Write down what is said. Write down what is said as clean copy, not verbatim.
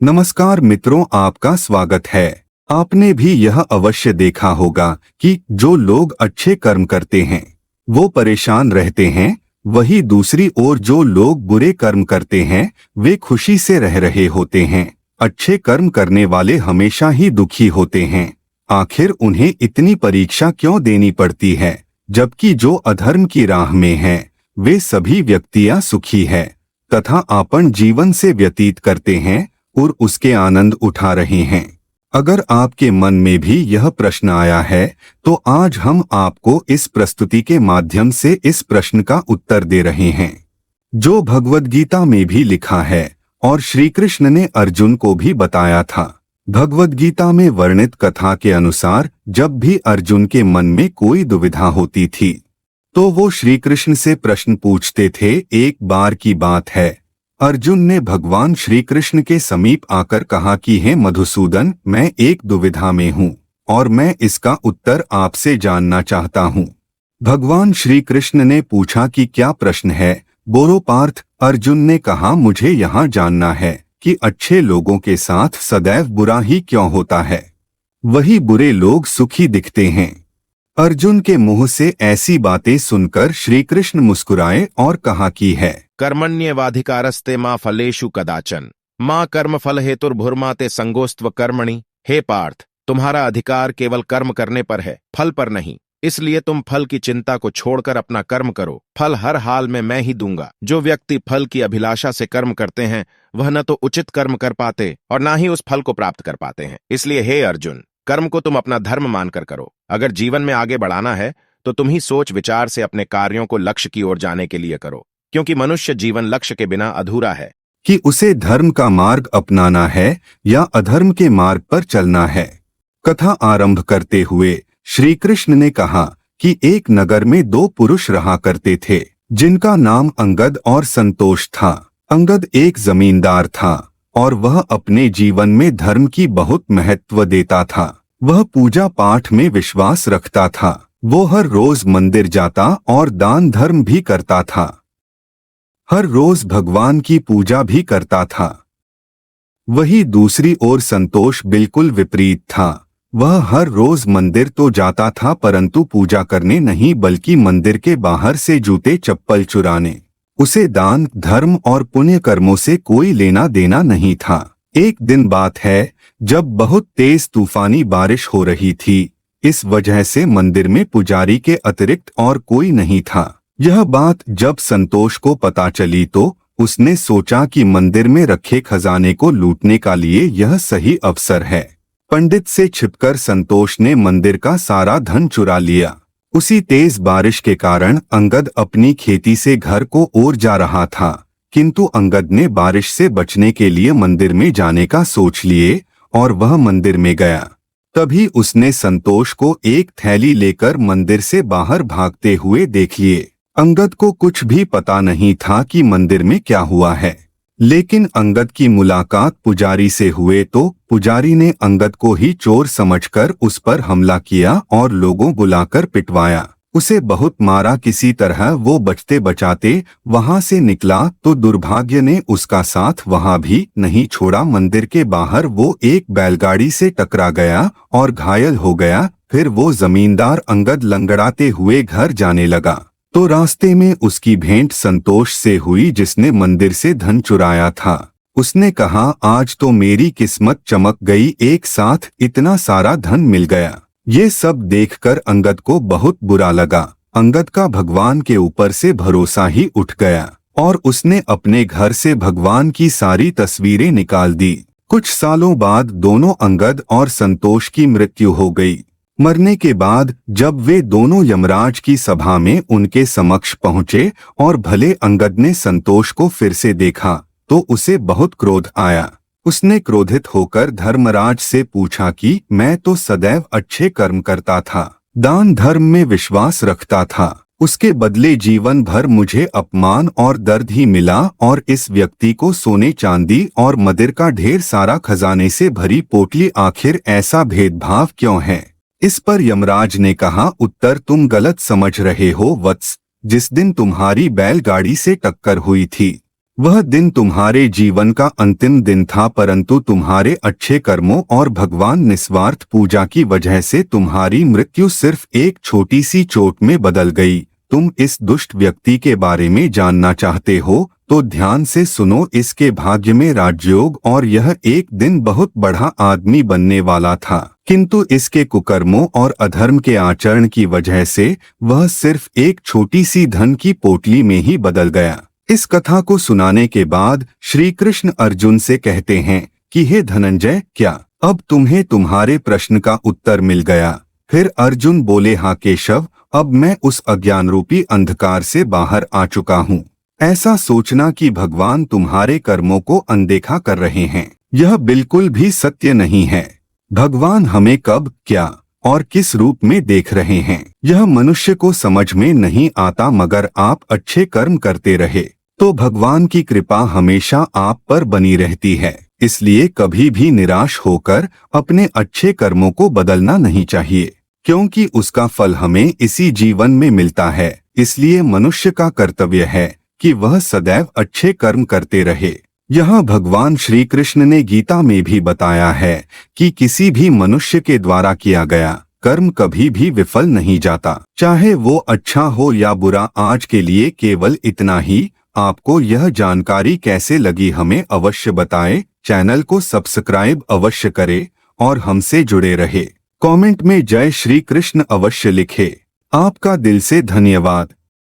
नमस्कार मित्रों, आपका स्वागत है। आपने भी यह अवश्य देखा होगा कि जो लोग अच्छे कर्म करते हैं वो परेशान रहते हैं, वही दूसरी ओर जो लोग बुरे कर्म करते हैं वे खुशी से रह रहे होते हैं। अच्छे कर्म करने वाले हमेशा ही दुखी होते हैं। आखिर उन्हें इतनी परीक्षा क्यों देनी पड़ती है, जबकि जो अधर्म की राह में हैं वे सभी व्यक्तियां सुखी है तथा अपन जीवन से व्यतीत करते हैं और उसके आनंद उठा रहे हैं। अगर आपके मन में भी यह प्रश्न आया है तो आज हम आपको इस प्रस्तुति के माध्यम से इस प्रश्न का उत्तर दे रहे हैं, जो भगवद गीता में भी लिखा है और श्री कृष्ण ने अर्जुन को भी बताया था। भगवद गीता में वर्णित कथा के अनुसार जब भी अर्जुन के मन में कोई दुविधा होती थी तो वो श्री कृष्ण से प्रश्न पूछते थे। एक बार की बात है, अर्जुन ने भगवान श्री कृष्ण के समीप आकर कहा कि हे मधुसूदन, मैं एक दुविधा में हूँ और मैं इसका उत्तर आपसे जानना चाहता हूँ। भगवान श्री कृष्ण ने पूछा कि क्या प्रश्न है? बोलो पार्थ, अर्जुन ने कहा, मुझे यहाँ जानना है कि अच्छे लोगों के साथ सदैव बुरा ही क्यों होता है, वही बुरे लोग सुखी दिखते हैं। अर्जुन के मुंह से ऐसी बातें सुनकर श्री कृष्ण मुस्कुराए और कहा कि है कर्मण्येवाधिकारस्ते मां फलेषु कदाचन मां कर्म फल हेतुर्भुर्माते संगोस्त्व कर्मणि। हे पार्थ, तुम्हारा अधिकार केवल कर्म करने पर है, फल पर नहीं। इसलिए तुम फल की चिंता को छोड़कर अपना कर्म करो, फल हर हाल में मैं ही दूंगा। जो व्यक्ति फल की अभिलाषा से कर्म करते हैं वह न तो उचित कर्म कर पाते और न ही उस फल को प्राप्त कर पाते हैं। इसलिए हे अर्जुन, कर्म को तुम अपना धर्म मानकर करो। अगर जीवन में आगे बढ़ाना है तो तुम ही सोच विचार से अपने कार्यों को लक्ष्य की ओर जाने के लिए करो, क्योंकि मनुष्य जीवन लक्ष्य के बिना अधूरा है। कि उसे धर्म का मार्ग अपनाना है या अधर्म के मार्ग पर चलना है। कथा आरंभ करते हुए श्री कृष्ण ने कहा कि एक नगर में दो पुरुष रहा करते थे, जिनका नाम अंगद और संतोष था। अंगद एक जमींदार था और वह अपने जीवन में धर्म की बहुत महत्व देता था। वह पूजा पाठ में विश्वास रखता था। वो हर रोज मंदिर जाता और दान धर्म भी करता था। हर रोज भगवान की पूजा भी करता था। वही दूसरी ओर संतोष बिल्कुल विपरीत था। वह हर रोज मंदिर तो जाता था परंतु पूजा करने नहीं, बल्कि मंदिर के बाहर से जूते चप्पल चुराने। उसे दान धर्म और पुण्य कर्मों से कोई लेना देना नहीं था। एक दिन बात है जब बहुत तेज तूफानी बारिश हो रही थी। इस वजह से मंदिर में पुजारी के अतिरिक्त और कोई नहीं था। यह बात जब संतोष को पता चली तो उसने सोचा कि मंदिर में रखे खजाने को लूटने का लिए यह सही अवसर है। पंडित से छिपकर संतोष ने मंदिर का सारा धन चुरा लिया। उसी तेज बारिश के कारण अंगद अपनी खेती से घर को ओर जा रहा था, किंतु अंगद ने बारिश से बचने के लिए मंदिर में जाने का सोच लिए और वह मंदिर में गया। तभी उसने संतोष को एक थैली लेकर मंदिर से बाहर भागते हुए देख लिए। अंगद को कुछ भी पता नहीं था कि मंदिर में क्या हुआ है, लेकिन अंगद की मुलाकात पुजारी से हुए तो पुजारी ने अंगद को ही चोर समझकर उस पर हमला किया और लोगों बुलाकर पिटवाया। उसे बहुत मारा। किसी तरह वो बचते बचाते वहां से निकला तो दुर्भाग्य ने उसका साथ वहां भी नहीं छोड़ा। मंदिर के बाहर वो एक बैलगाड़ी से टकरा गया और घायल हो गया। फिर वो जमींदार अंगद लंगड़ाते हुए घर जाने लगा तो रास्ते में उसकी भेंट संतोष से हुई, जिसने मंदिर से धन चुराया था। उसने कहा, आज तो मेरी किस्मत चमक गई, एक साथ इतना सारा धन मिल गया। ये सब देखकर अंगद को बहुत बुरा लगा। अंगद का भगवान के ऊपर से भरोसा ही उठ गया और उसने अपने घर से भगवान की सारी तस्वीरें निकाल दी। कुछ सालों बाद दोनों अंगद और संतोष की मृत्यु हो गई। मरने के बाद जब वे दोनों यमराज की सभा में उनके समक्ष पहुंचे और भले अंगद ने संतोष को फिर से देखा तो उसे बहुत क्रोध आया। उसने क्रोधित होकर धर्मराज से पूछा कि मैं तो सदैव अच्छे कर्म करता था, दान धर्म में विश्वास रखता था, उसके बदले जीवन भर मुझे अपमान और दर्द ही मिला और इस व्यक्ति को सोने चांदी और मदिर का ढेर सारा खजाने से भरी पोटली, आखिर ऐसा भेदभाव क्यों है? इस पर यमराज ने कहा, उत्तर तुम गलत समझ रहे हो वत्स। जिस दिन तुम्हारी बैलगाड़ी से टक्कर हुई थी वह दिन तुम्हारे जीवन का अंतिम दिन था, परंतु तुम्हारे अच्छे कर्मों और भगवान निस्वार्थ पूजा की वजह से तुम्हारी मृत्यु सिर्फ एक छोटी सी चोट में बदल गई। तुम इस दुष्ट व्यक्ति के बारे में जानना चाहते हो तो ध्यान से सुनो। इसके भाग्य में राजयोग और यह एक दिन बहुत बड़ा आदमी बनने वाला था, किंतु इसके कुकर्मों और अधर्म के आचरण की वजह से वह सिर्फ एक छोटी सी धन की पोटली में ही बदल गया। इस कथा को सुनाने के बाद श्री कृष्ण अर्जुन से कहते हैं कि हे धनंजय, क्या अब तुम्हें तुम्हारे प्रश्न का उत्तर मिल गया? फिर अर्जुन बोले, हाँ केशव, अब मैं उस अज्ञान रूपी अंधकार से बाहर आ चुका हूँ। ऐसा सोचना कि भगवान तुम्हारे कर्मों को अनदेखा कर रहे हैं, यह बिल्कुल भी सत्य नहीं है। भगवान हमें कब, क्या और किस रूप में देख रहे हैं, यह मनुष्य को समझ में नहीं आता, मगर आप अच्छे कर्म करते रहे तो भगवान की कृपा हमेशा आप पर बनी रहती है। इसलिए कभी भी निराश होकर अपने अच्छे कर्मों को बदलना नहीं चाहिए, क्योंकि उसका फल हमें इसी जीवन में मिलता है। इसलिए मनुष्य का कर्तव्य है कि वह सदैव अच्छे कर्म करते रहे। यह भगवान श्री कृष्ण ने गीता में भी बताया है कि किसी भी मनुष्य के द्वारा किया गया कर्म कभी भी विफल नहीं जाता, चाहे वो अच्छा हो या बुरा। आज के लिए केवल इतना ही। आपको यह जानकारी कैसे लगी हमें अवश्य बताएं। चैनल को सब्सक्राइब अवश्य करें और हमसे जुड़े रहे। कमेंट में जय श्री कृष्ण अवश्य लिखें। आपका दिल से धन्यवाद।